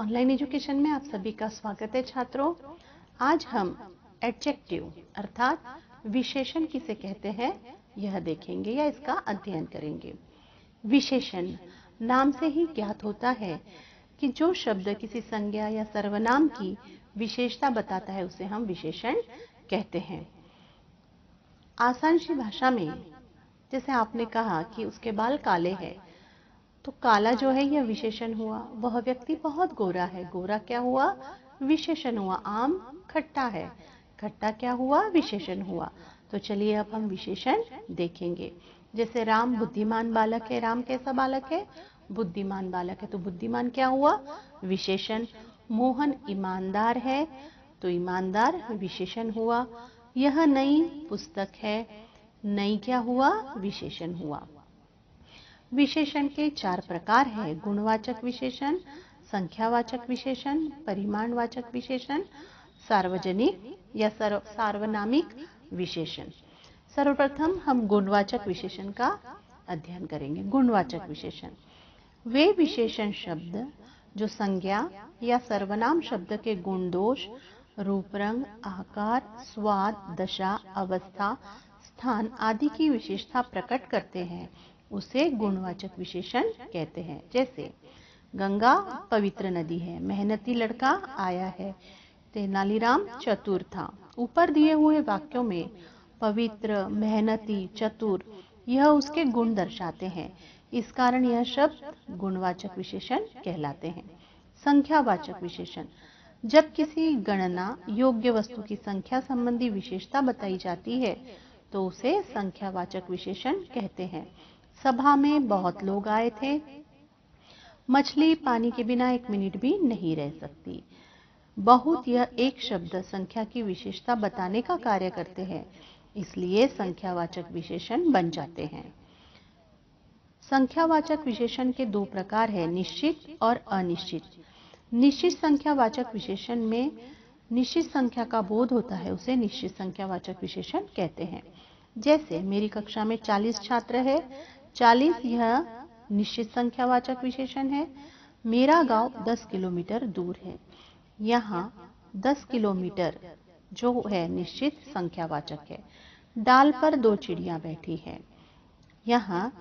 Online education में आप सभी का स्वागत है छात्रों। आज हम एडजेक्टिव अर्थात विशेषण किसे कहते हैं यह देखेंगे या इसका अध्ययन करेंगे। विशेषण नाम से ही ज्ञात होता है कि जो शब्द किसी संज्ञा या सर्वनाम की विशेषता बताता है उसे हम विशेषण कहते हैं। आसान सी भाषा में जैसे आपने कहा कि उसके बाल काले हैं, तो काला जो है यह विशेषण हुआ। वह व्यक्ति बहुत गोरा है, गोरा क्या हुआ? विशेषण हुआ। आम खट्टा है, खट्टा क्या हुआ? विशेषण हुआ। तो चलिए अब हम विशेषण देखेंगे। जैसे राम बुद्धिमान बालक है, राम कैसा बालक है? बुद्धिमान बालक है, तो बुद्धिमान क्या हुआ? विशेषण। मोहन ईमानदार है, तो ईमानदार विशेषण हुआ। यह नई पुस्तक है, नई क्या हुआ? विशेषण हुआ। विशेषण के 4 प्रकार हैं: गुणवाचक विशेषण, संख्यावाचक विशेषण, परिमाणवाचक विशेषण, सार्वजनिक या सार्वनामिक विशेषण। सर्वप्रथम हम गुणवाचक विशेषण का अध्ययन करेंगे। गुणवाचक विशेषण वे विशेषण शब्द जो संज्ञा या सर्वनाम शब्द के गुण दोष, रूप रंग, आकार, स्वाद, दशा, अवस्था, स्थान आदि की विशेषता प्रकट करते हैं, उसे गुणवाचक विशेषण कहते हैं। जैसे गंगा पवित्र नदी है, मेहनती लड़का आया है, तेनालीराम चतुर था। ऊपर दिए हुए वाक्यों में पवित्र, मेहनती, चतुर यह उसके गुण दर्शाते हैं, इस कारण यह शब्द गुणवाचक विशेषण कहलाते हैं। संख्यावाचक विशेषण जब किसी गणना योग्य वस्तु की संख्या संबंधी विशेषता बताई जाती है तो उसे संख्यावाचक विशेषण कहते हैं। सभा में बहुत लोग आए थे, मछली पानी के बिना 1 मिनट भी नहीं रह सकती। बहुत यह एक शब्द संख्या की विशेषता बताने का कार्य करते हैं, इसलिए संख्यावाचक विशेषण बन जाते हैं। संख्यावाचक विशेषण के 2 प्रकार हैं, निश्चित और अनिश्चित। निश्चित संख्यावाचक विशेषण में निश्चित संख्या का बोध होता है, उसे निश्चित संख्यावाचक विशेषण कहते हैं। जैसे मेरी कक्षा में 40 छात्र है, 40 यह निश्चित संख्यावाचक विशेषण है। मेरा गांव 10 किलोमीटर दूर है, यहाँ 10 किलोमीटर जो है निश्चित संख्यावाचक है। डाल पर 2 चिड़िया बैठी है, यहाँ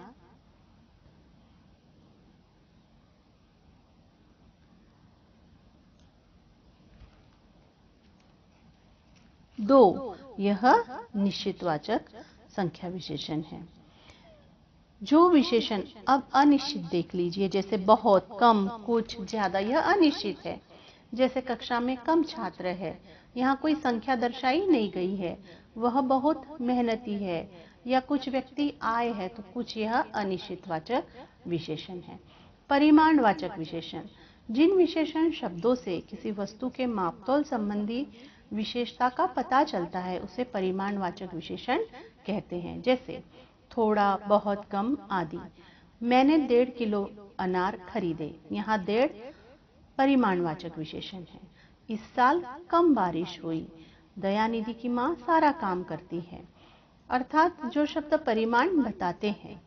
2 यह निश्चितवाचक संख्या विशेषण है। जो विशेषण अब अनिश्चित देख लीजिए, जैसे बहुत, कम, कुछ, ज्यादा, यह अनिश्चित है। जैसे कक्षा में कम छात्र है, यहाँ कोई संख्या दर्शाई नहीं गई है, वह बहुत मेहनती है, या कुछ व्यक्ति आए हैं, तो कुछ यह अनिश्चितवाचक विशेषण है। परिमाणवाचक विशेषण जिन विशेषण शब्दों से किसी वस्तु के मापतोल संबंधी विशेषता का पता चलता है उसे परिमाणवाचक विशेषण कहते हैं। जैसे थोड़ा, बहुत, कम आदि। मैंने 1.5 किलो अनार खरीदे, यहाँ 1.5 परिमाणवाचक विशेषण है। इस साल कम बारिश हुई, दयानिधि की माँ सारा काम करती है। अर्थात जो शब्द परिमाण बताते हैं।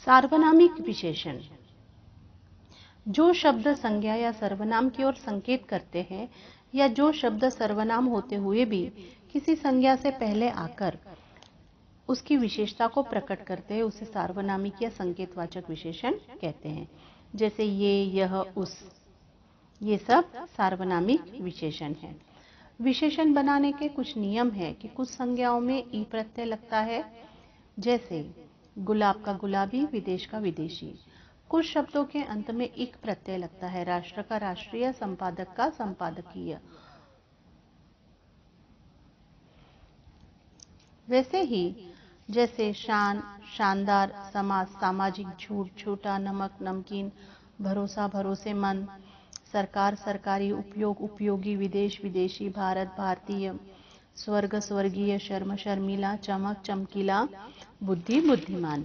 सार्वनामिक विशेषण जो शब्द संज्ञा या सर्वनाम की ओर संकेत करते हैं, या जो शब्द सर्वनाम होते हुए भी किसी संज्ञा से पहले आकर उसकी विशेषता को प्रकट करते हैं, उसे सार्वनामिक या संकेतवाचक विशेषण कहते हैं। जैसे ये, यह, उस, ये सब सार्वनामिक विशेषण हैं। विशेषण बनाने के कुछ नियम हैं कि कुछ संज्ञाओं में ई प्रत्यय लगता है, जैसे गुलाब का गुलाबी, विदेश का विदेशी। कुछ शब्दों के अंत में इक प्रत्यय लगता है, राष्ट्र का राष्ट्रीय, संपादक का संपादकीय। वैसे ही जैसे शान, शानदार, समाज, सामाजिक, झूठ, झूठा, नमक, नमकीन, भरोसा, भरोसेमंद, सरकार, सरकारी, उपयोग, उपयोगी, विदेश, विदेशी, भारत, भारतीय, स्वर्ग स्वर्गीय, शर्म शर्मीला, चमक चमकीला, बुद्धि बुद्धिमान।